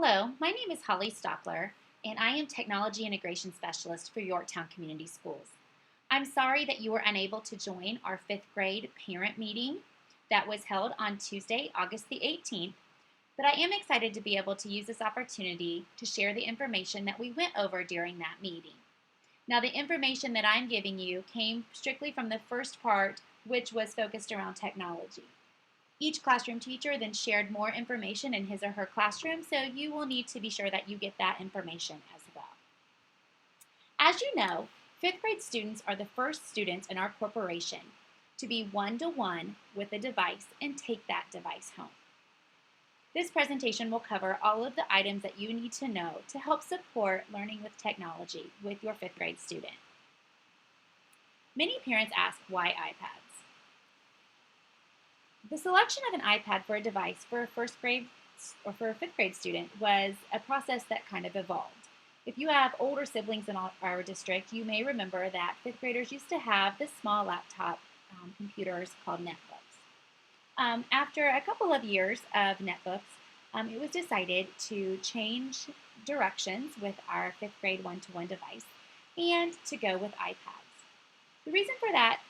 Hello, my name is Holly Stockler, and I am Technology Integration Specialist for Yorktown Community Schools. I'm sorry that you were unable to join our fifth grade parent meeting that was held on Tuesday, August the 18th, but I am excited to be able to use this opportunity to share the information that we went over during that meeting. Now, the information that I'm giving you came strictly from the first part, which was focused around technology. Each classroom teacher then shared more information in his or her classroom, so you will need to be sure that you get that information as well. As you know, fifth grade students are the first students in our corporation to be one-to-one with a device and take that device home. This presentation will cover all of the items that you need to know to help support learning with technology with your fifth grade student. Many parents ask, why iPads? The selection of an iPad for a device for a first grade or for a fifth grade student was a process that kind of evolved. If you have older siblings in our district, you may remember that fifth graders used to have this small laptop computers called netbooks. After a couple of years of netbooks, it was decided to change directions with our fifth grade one-to-one device and to go with iPads. The reason for that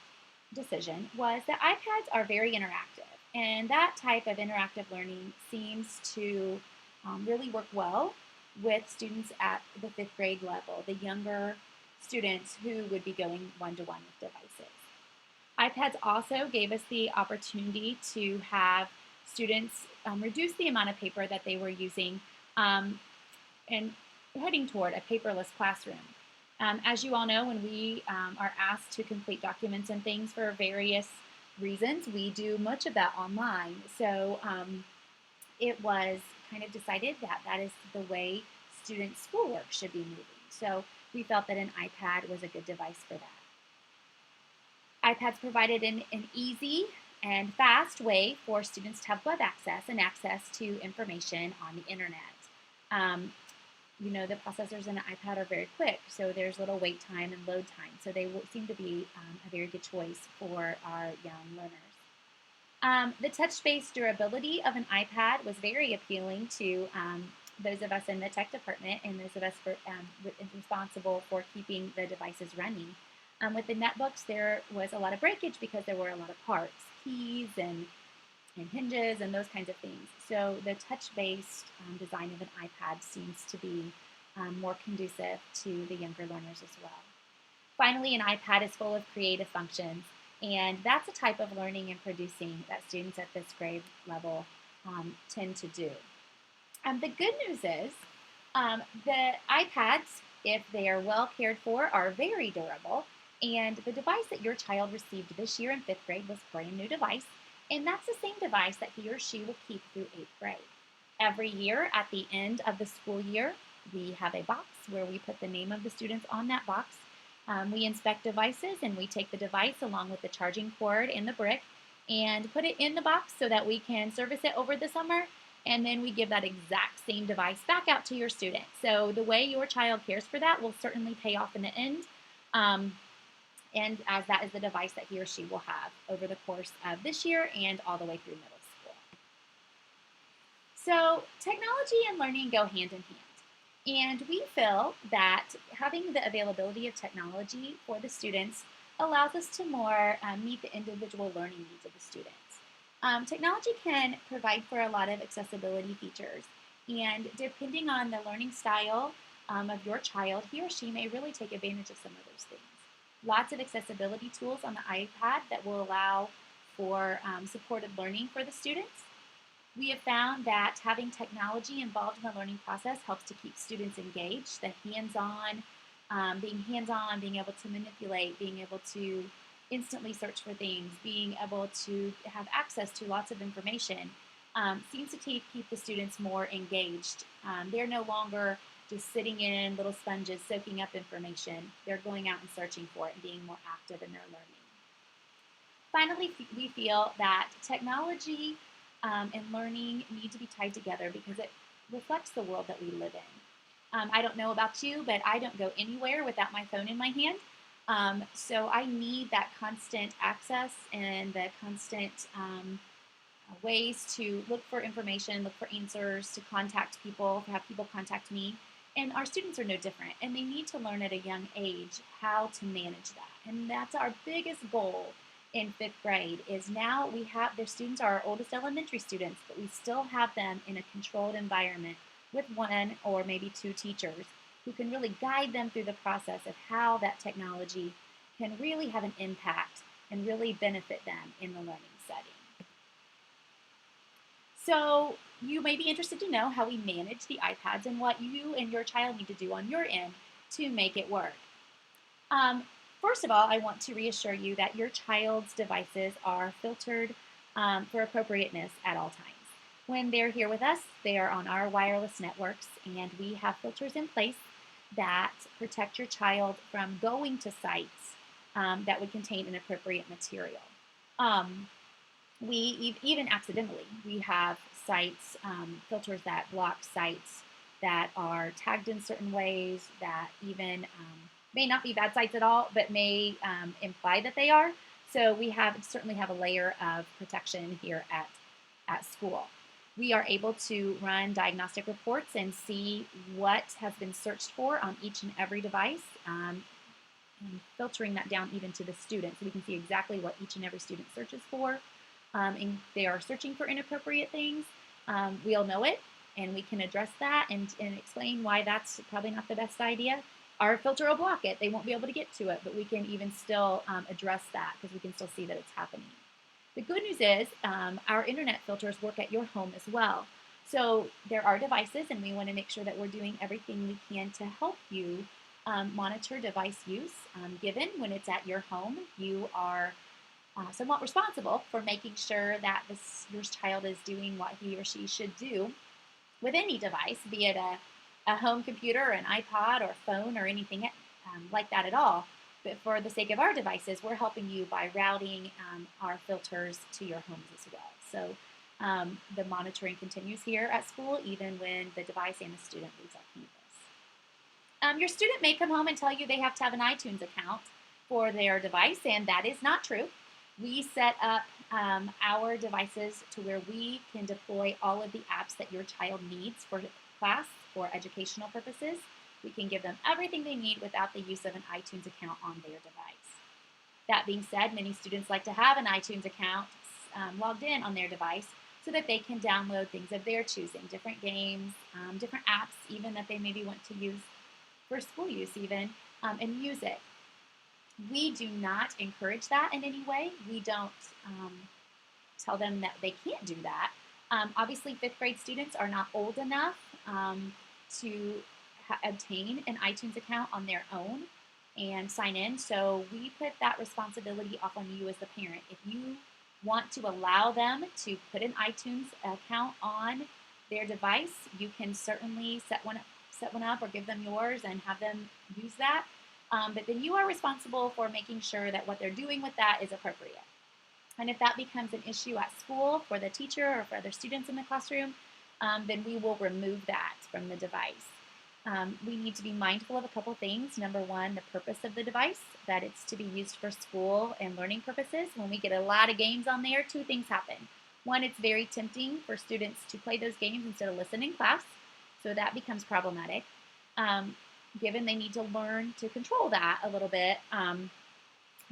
decision was that iPads are very interactive, and that type of interactive learning seems to really work well with students at the fifth grade level, the younger students who would be going one-to-one with devices. iPads also gave us the opportunity to have students reduce the amount of paper that they were using and heading toward a paperless classroom. As you all know, when we are asked to complete documents and things for various reasons, we do much of that online. So it was kind of decided that that is the way student schoolwork should be moving. So we felt that an iPad was a good device for that. iPads provided an easy and fast way for students to have web access and access to information on the internet. The processors in an iPad are very quick, so there's little wait time and load time. So they seem to be a very good choice for our young learners. The touch-based durability of an iPad was very appealing to those of us in the tech department and those of us responsible for keeping the devices running. With the netbooks, there was a lot of breakage because there were a lot of parts, keys and hinges and those kinds of things. So the touch-based design of an iPad seems to be more conducive to the younger learners as well. Finally, an iPad is full of creative functions, and that's a type of learning and producing that students at this grade level tend to do. The good news is the iPads, if they are well cared for, are very durable, and the device that your child received this year in fifth grade was a brand new device, and that's the same device that he or she will keep through eighth grade. Every year at the end of the school year, we have a box where we put the name of the students on that box. We inspect devices and we take the device along with the charging cord and the brick and put it in the box so that we can service it over the summer, and then we give that exact same device back out to your student. So the way your child cares for that will certainly pay off in the end. And as that is the device that he or she will have over the course of this year and all the way through middle school. So technology and learning go hand in hand. And we feel that having the availability of technology for the students allows us to more meet the individual learning needs of the students. Technology can provide for a lot of accessibility features, and depending on the learning style of your child, he or she may really take advantage of some of those things. Lots of accessibility tools on the iPad that will allow for supported learning for the students. We have found that having technology involved in the learning process helps to keep students engaged, the hands-on, being able to manipulate, being able to instantly search for things, being able to have access to lots of information seems to keep the students more engaged. They're no longer just sitting in little sponges soaking up information. They're going out and searching for it and being more active in their learning. Finally, we feel that technology and learning need to be tied together because it reflects the world that we live in. I don't know about you, but I don't go anywhere without my phone in my hand. So I need that constant access and the constant ways to look for information, look for answers, to contact people, have people contact me. And our students are no different, and they need to learn at a young age how to manage that. And that's our biggest goal in fifth grade is now we have their students are our oldest elementary students, but we still have them in a controlled environment with one or maybe two teachers who can really guide them through the process of how that technology can really have an impact and really benefit them in the learning setting. So you may be interested to know how we manage the iPads and what you and your child need to do on your end to make it work. Um, First of all, I want to reassure you that your child's devices are filtered for appropriateness at all times. When they're here with us, they are on our wireless networks, and we have filters in place that protect your child from going to sites that would contain inappropriate material. Um, we even accidentally, we have sites, filters that block sites that are tagged in certain ways that even may not be bad sites at all, but may imply that they are. So we certainly have a layer of protection here at school. We are able to run diagnostic reports and see what has been searched for on each and every device, and filtering that down even to the student, so we can see exactly what each and every student searches for. And they are searching for inappropriate things, we'll know it, and we can address that and explain why that's probably not the best idea. Our filter will block it. They won't be able to get to it, but we can even still address that because we can still see that it's happening. The good news is our internet filters work at your home as well. So there are devices, and we want to make sure that we're doing everything we can to help you monitor device use. Given when it's at your home, you are somewhat responsible for making sure that your child is doing what he or she should do with any device, be it a home computer, an iPod, or phone, or anything like that at all. But for the sake of our devices, we're helping you by routing our filters to your homes as well. So the monitoring continues here at school, even when the device and the student leaves our campus. Your student may come home and tell you they have to have an iTunes account for their device, and that is not true. We set up our devices to where we can deploy all of the apps that your child needs for class for educational purposes. We can give them everything they need without the use of an iTunes account on their device. That being said, many students like to have an iTunes account logged in on their device so that they can download things of their choosing, different games, different apps, even that they maybe want to use for school use even, and use it. We do not encourage that in any way. We don't tell them that they can't do that. Obviously, fifth grade students are not old enough to obtain an iTunes account on their own and sign in. So we put that responsibility off on you as the parent. If you want to allow them to put an iTunes account on their device, you can certainly set one up or give them yours and have them use that. But then you are responsible for making sure that what they're doing with that is appropriate. And if that becomes an issue at school for the teacher or for other students in the classroom, then we will remove that from the device. We need to be mindful of a couple things. Number one, the purpose of the device, that it's to be used for school and learning purposes. When we get a lot of games on there, two things happen. One, it's very tempting for students to play those games instead of listen in class, so that becomes problematic. Given they need to learn to control that a little bit,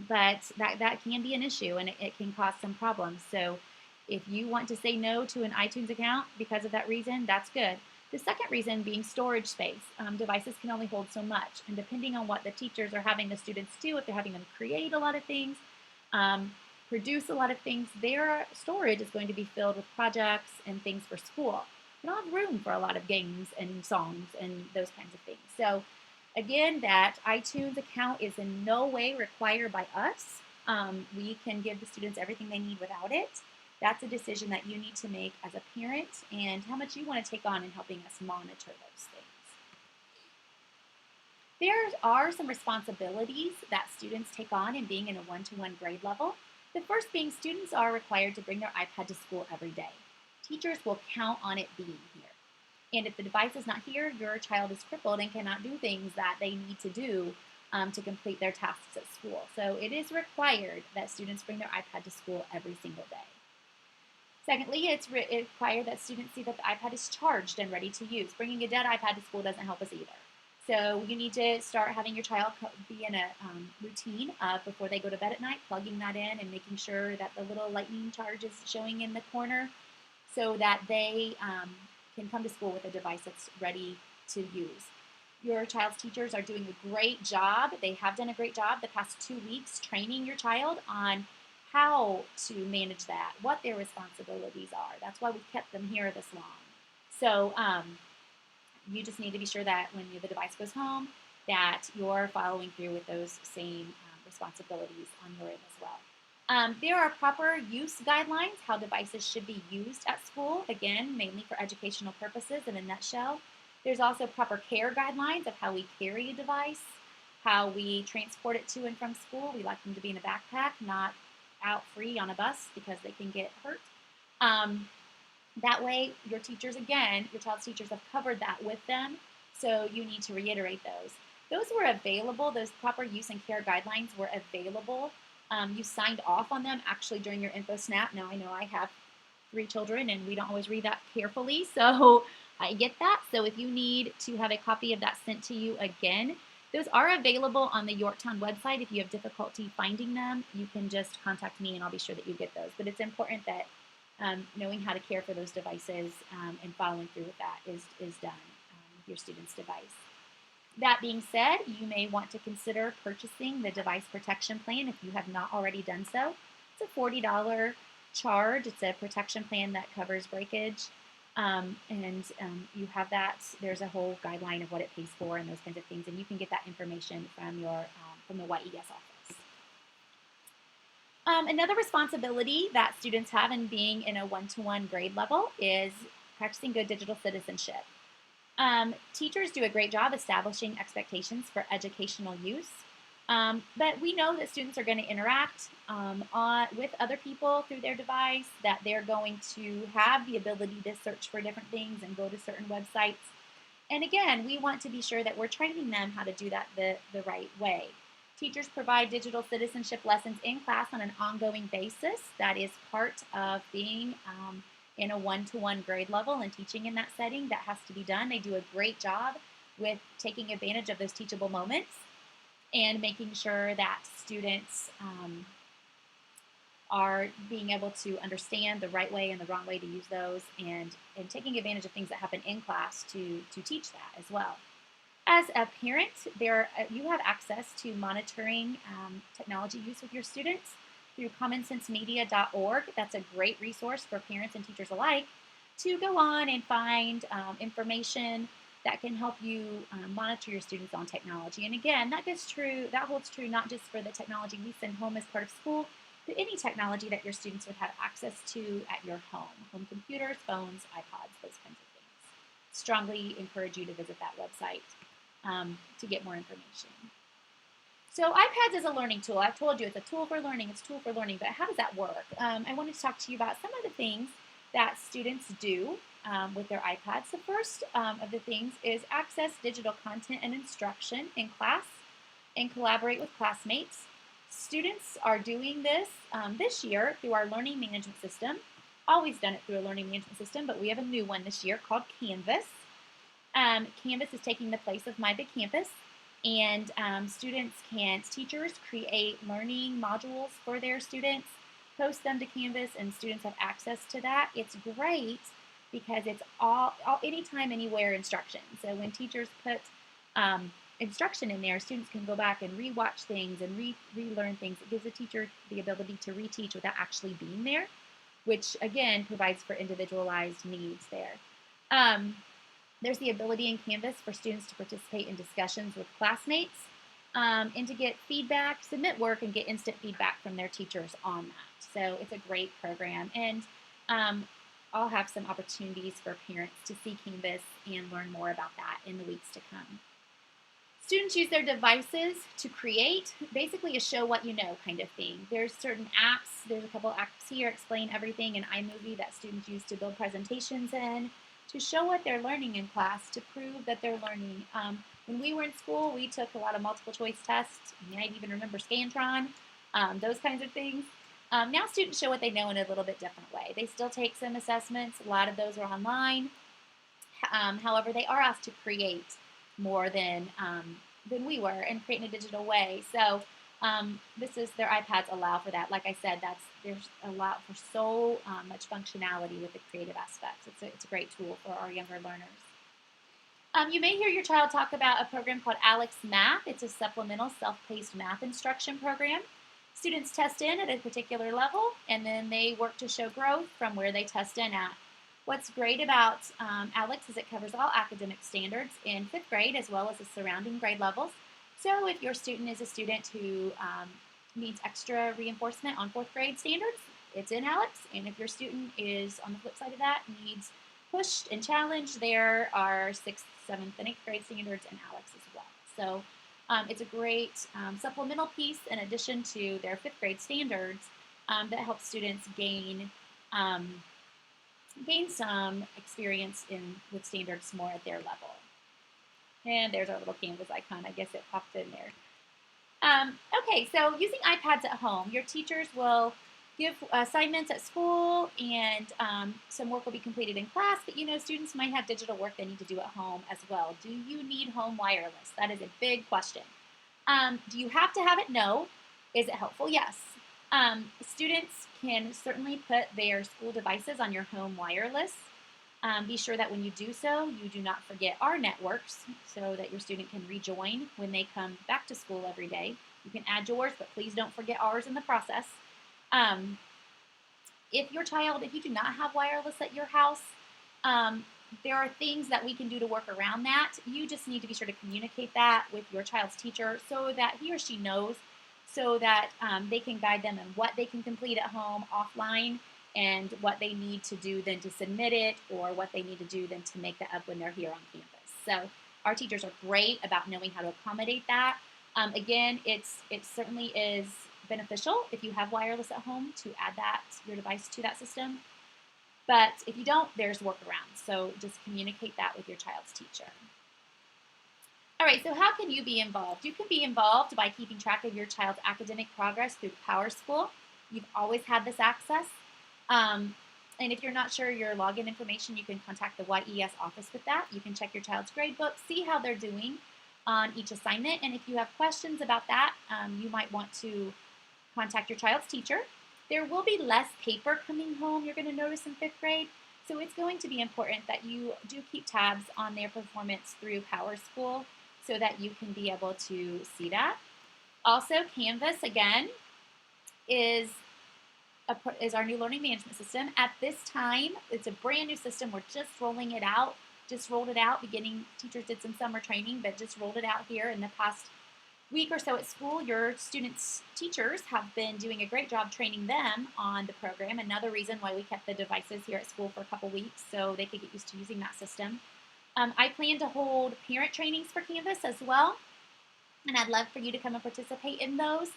but that can be an issue, and it can cause some problems. So if you want to say no to an iTunes account because of that reason, that's good. The second reason being storage space. Devices can only hold so much, and depending on what the teachers are having the students do, if they're having them create a lot of things, produce a lot of things, their storage is going to be filled with projects and things for school. We don't have room for a lot of games and songs and those kinds of things. So again, that iTunes account is in no way required by us. We can give the students everything they need without it. That's a decision that you need to make as a parent and how much you want to take on in helping us monitor those things. There are some responsibilities that students take on in being in a one-to-one grade level. The first being students are required to bring their iPad to school every day. Teachers will count on it being here. And if the device is not here, your child is crippled and cannot do things that they need to do to complete their tasks at school. So it is required that students bring their iPad to school every single day. Secondly, it's required that students see that the iPad is charged and ready to use. Bringing a dead iPad to school doesn't help us either. So you need to start having your child be in a routine before they go to bed at night, plugging that in and making sure that the little lightning charge is showing in the corner so that they can come to school with a device that's ready to use. Your child's teachers are doing a great job. They have done a great job the past 2 weeks training your child on how to manage that, what their responsibilities are. That's why we've kept them here this long. So you just need to be sure that when the device goes home, that you're following through with those same responsibilities on your end as well. There are proper use guidelines, how devices should be used at school, again, mainly for educational purposes in a nutshell. There's also proper care guidelines of how we carry a device, how we transport it to and from school. We like them to be in a backpack, not out free on a bus because they can get hurt. That way, your teachers, again, your child's teachers have covered that with them, so you need to reiterate those. Those were available, those proper use and care guidelines were available. You signed off on them actually during your InfoSnap. Now, I know I have 3 children and we don't always read that carefully, so I get that. So if you need to have a copy of that sent to you again, those are available on the Yorktown website. If you have difficulty finding them, you can just contact me and I'll be sure that you get those. But it's important that knowing how to care for those devices and following through with that is done with your student's device. That being said, you may want to consider purchasing the device protection plan if you have not already done so. It's a $40 charge. It's a protection plan that covers breakage. You have that. There's a whole guideline of what it pays for and those kinds of things, and you can get that information from your from the YES office. Another responsibility that students have in being in a one-to-one grade level is practicing good digital citizenship. Teachers do a great job establishing expectations for educational use, but we know that students are going to interact with other people through their device, that they're going to have the ability to search for different things and go to certain websites. And again, we want to be sure that we're training them how to do that the right way. Teachers provide digital citizenship lessons in class on an ongoing basis. That is part of being in a one-to-one grade level and teaching in that setting. That has to be done. They do a great job with taking advantage of those teachable moments and making sure that students are being able to understand the right way and the wrong way to use those and taking advantage of things that happen in class to teach that as well. As a parent, you have access to monitoring technology use with your students through commonsensemedia.org. That's a great resource for parents and teachers alike to go on and find information that can help you monitor your students on technology. And again, that holds true not just for the technology we send home as part of school, but any technology that your students would have access to at your home computers, phones, iPods, those kinds of things. Strongly encourage you to visit that website to get more information. So iPads is a learning tool. I've told you it's a tool for learning. It's a tool for learning, but how does that work? I wanted to talk to you about some of the things that students do with their iPads. The first of the things is access digital content and instruction in class and collaborate with classmates. Students are doing this this year through our learning management system. Always done it through a learning management system, but we have a new one this year called Canvas. Canvas is taking the place of My Big Campus, and teachers create learning modules for their students, post them to Canvas, and students have access to that. It's great because it's all anytime, anywhere instruction. So when teachers put instruction in there, students can go back and rewatch things and relearn things. It gives the teacher the ability to reteach without actually being there, which again provides for individualized needs there. There's the ability in Canvas for students to participate in discussions with classmates and to get feedback, submit work, and get instant feedback from their teachers on that. So it's a great program. And I'll have some opportunities for parents to see Canvas and learn more about that in the weeks to come. Students use their devices to create basically a show what you know kind of thing. There's certain apps, there's a couple apps here, Explain Everything and iMovie that students use to build presentations in, to show what they're learning in class, to prove that they're learning. When we were in school, we took a lot of multiple choice tests. You might even remember Scantron, those kinds of things. Now students show what they know in a little bit different way. They still take some assessments. A lot of those are online. However, they are asked to create more than we were and create in a digital way. So this is their iPads allow for that. Like I said, there's a lot for so much functionality with the creative aspects. It's a great tool for our younger learners. You may hear your child talk about a program called Alex Math. It's a supplemental self-paced math instruction program. Students test in at a particular level, and then they work to show growth from where they test in at. What's great about Alex is it covers all academic standards in 5th grade as well as the surrounding grade levels. So if your student is a student who needs extra reinforcement on 4th grade standards, it's in Alex. And if your student is, on the flip side of that, needs pushed and challenged, there are 6th, 7th, and 8th grade standards in Alex as well. So it's a great supplemental piece in addition to their 5th grade standards that helps students gain some experience with standards more at their level. And there's our little Canvas icon. I guess it popped in there. Okay, so using iPads at home, your teachers will give assignments at school, and some work will be completed in class, but students might have digital work they need to do at home as well. Do you need home wireless? That is a big question. Do you have to have it? No. Is it helpful? Yes. Students can certainly put their school devices on your home wireless. Be sure that when you do so, you do not forget our networks so that your student can rejoin when they come back to school every day. You can add yours, but please don't forget ours in the process. If you do not have wireless at your house, there are things that we can do to work around that. You just need to be sure to communicate that with your child's teacher so that he or she knows, so that they can guide them in what they can complete at home offline and what they need to do then to submit it, or what they need to do then to make that up when they're here on campus. So our teachers are great about knowing how to accommodate that. Again, it certainly is beneficial if you have wireless at home to add your device to that system. But if you don't, there's workarounds. So just communicate that with your child's teacher. All right, so how can you be involved? You can be involved by keeping track of your child's academic progress through PowerSchool. You've always had this access. And if you're not sure your login information, you can contact the YES office with that. You can check your child's gradebook, see how they're doing on each assignment. And if you have questions about that, you might want to contact your child's teacher. There will be less paper coming home, you're going to notice, in 5th grade. So it's going to be important that you do keep tabs on their performance through PowerSchool so that you can be able to see that. Also, Canvas, again, is our new learning management system. At this time, it's a brand new system. We're just rolling it out. Just rolled it out. Teachers did some summer training, but just rolled it out here in the past week or so at school. Your students' teachers have been doing a great job training them on the program. Another reason why we kept the devices here at school for a couple weeks so they could get used to using that system. I plan to hold parent trainings for Canvas as well, and I'd love for you to come and participate in those.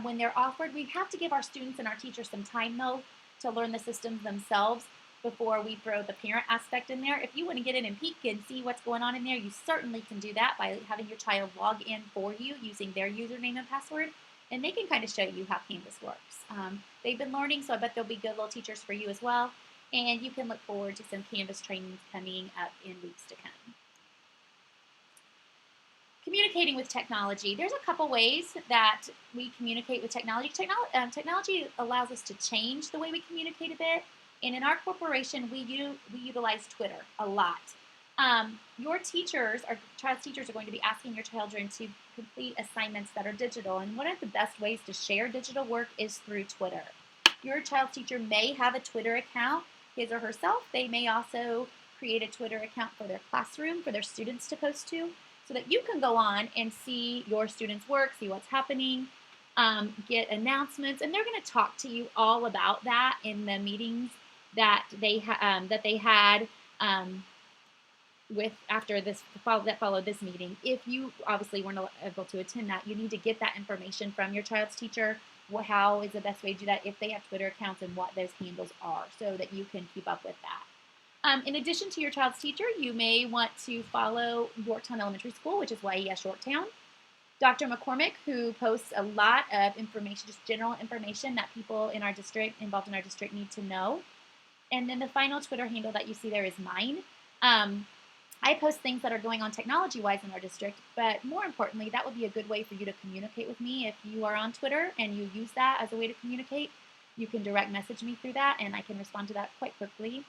When they're offered, we have to give our students and our teachers some time, though, to learn the systems themselves before we throw the parent aspect in there. If you want to get in and peek and see what's going on in there, you certainly can do that by having your child log in for you using their username and password, and they can kind of show you how Canvas works. They've been learning, so I bet they'll be good little teachers for you as well, and you can look forward to some Canvas trainings coming up in weeks to come. Communicating with technology. There's a couple ways that we communicate with technology. Technology allows us to change the way we communicate a bit. And in our corporation, we utilize Twitter a lot. Your child's teachers are going to be asking your children to complete assignments that are digital. And one of the best ways to share digital work is through Twitter. Your child's teacher may have a Twitter account, his or herself. They may also create a Twitter account for their classroom, for their students to post to, so that you can go on and see your students' work, see what's happening, get announcements, and they're going to talk to you all about that in the meetings that they had that followed this meeting. If you obviously weren't able to attend that, you need to get that information from your child's teacher. How is the best way to do that? If they have Twitter accounts, and what those handles are, so that you can keep up with that. In addition to your child's teacher, you may want to follow Yorktown Elementary School, which is YES Yorktown. Dr. McCormick, who posts a lot of information, just general information that people in our district, involved in our district, need to know. And then the final Twitter handle that you see there is mine. I post things that are going on technology-wise in our district, but more importantly, that would be a good way for you to communicate with me. If you are on Twitter and you use that as a way to communicate, you can direct message me through that, and I can respond to that quite quickly.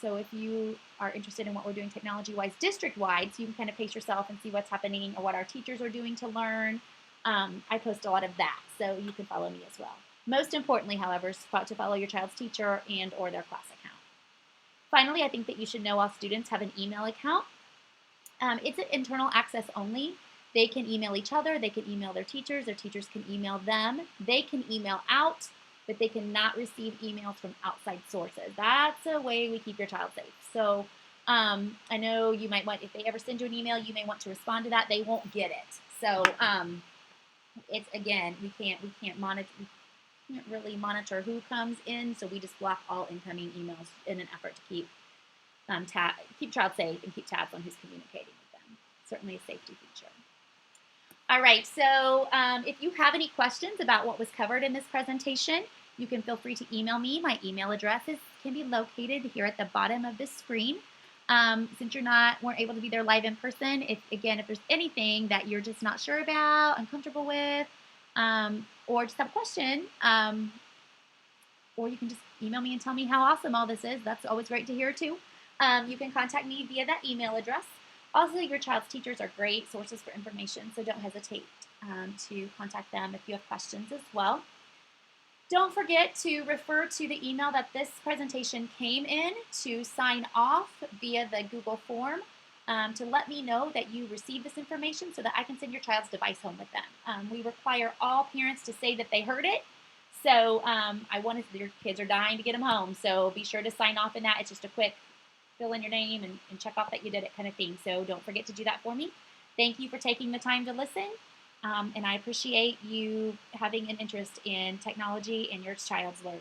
So if you are interested in what we're doing technology-wise district-wide, so you can kind of pace yourself and see what's happening or what our teachers are doing to learn, I post a lot of that, so you can follow me as well. Most importantly, however, is to follow your child's teacher and or their class account. Finally, I think that you should know all students have an email account. It's an internal access only. They can email each other, they can email their teachers can email them, they can email out, but they cannot receive emails from outside sources. That's a way we keep your child safe. So I know you might want, if they ever send you an email, you may want to respond to that. They won't get it. So it's, again, we can't monitor, we can't really monitor who comes in, so we just block all incoming emails in an effort to keep child safe and keep tabs on who's communicating with them. Certainly a safety feature. All right, so if you have any questions about what was covered in this presentation, you can feel free to email me. My email address can be located here at the bottom of this screen. Since weren't able to be there live in person, if there's anything that you're just not sure about, uncomfortable with, or just have a question, or you can just email me and tell me how awesome all this is. That's always great to hear too. You can contact me via that email address. Also, your child's teachers are great sources for information, so don't hesitate to contact them if you have questions as well. Don't forget to refer to the email that this presentation came in to sign off via the Google form to let me know that you received this information so that I can send your child's device home with them. We require all parents to say that they heard it. So your kids are dying to get them home, so be sure to sign off in that. It's just a quick fill in your name and check off that you did it kind of thing. So don't forget to do that for me. Thank you for taking the time to listen. And I appreciate you having an interest in technology and your child's learning.